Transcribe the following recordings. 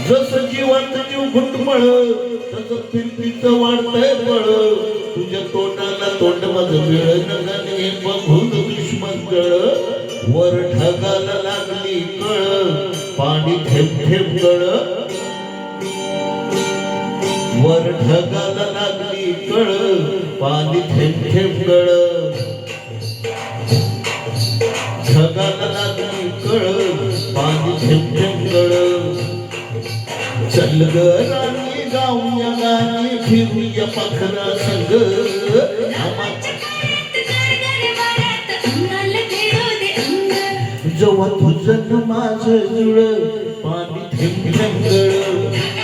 जसं जीवात जीव घुटमळ तसं फिरतीचं वाढतंय बळ तुझ्या तोंडाला तोंड माझं वेळ नगाने बघून दुश्मन गळ वर ढगाला लागली कळ पाणी थेंब थेंब गळ वर ढगाला लागली कळ पाणी थेंब थेंब गळ ढगाला लागली कळ पाणी थेंब थेंब गळ चल ग राणी गाऊया गाणी फिरूया पाखरा संग जेव्हा तुझं माझं जुळ पाणी थेंब थेंब गळ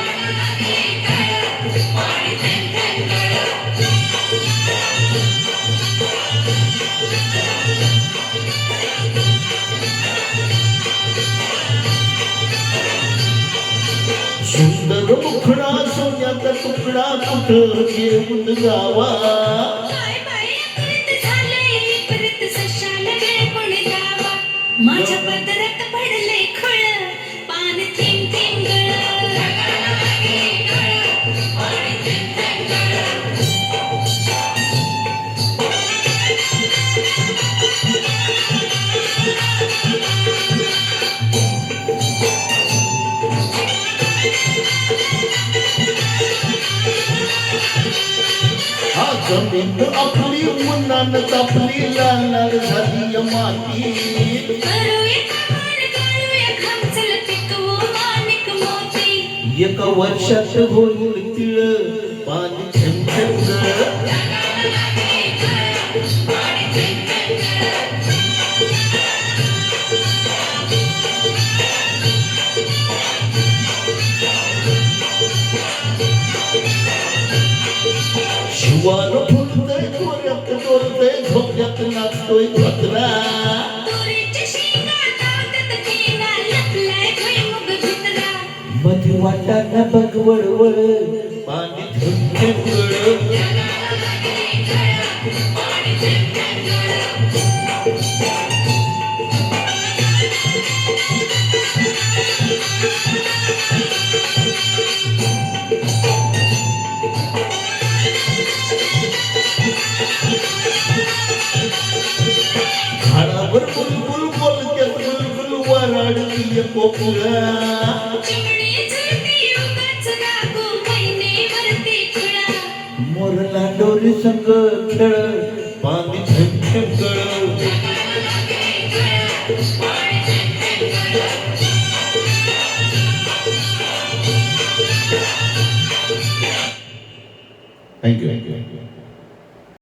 सुंदर मुखडा सोन्याचा तुकडा कुठं घेऊन जावा माझ्या पदरात पडले खुळ पान थेंब थेंब जमीन आपली उन्हान तापली लाल लाल झाली माती एका वर्षात होईल तिळ पाणी थेंब थेंब शिवार फुलतय दोऱ्यात दोरतय झोक्यात नाचतोय धोत्रा मध्ये वाटाना बघ वळवळ पाणी थेंब थेंब गळ झाडावर बुलबुल बोलत्यात बुलबुल वराडती कोकिळा मोरला डोरी संग खेळ पाणी थेंब थेंब गळ थँक्यू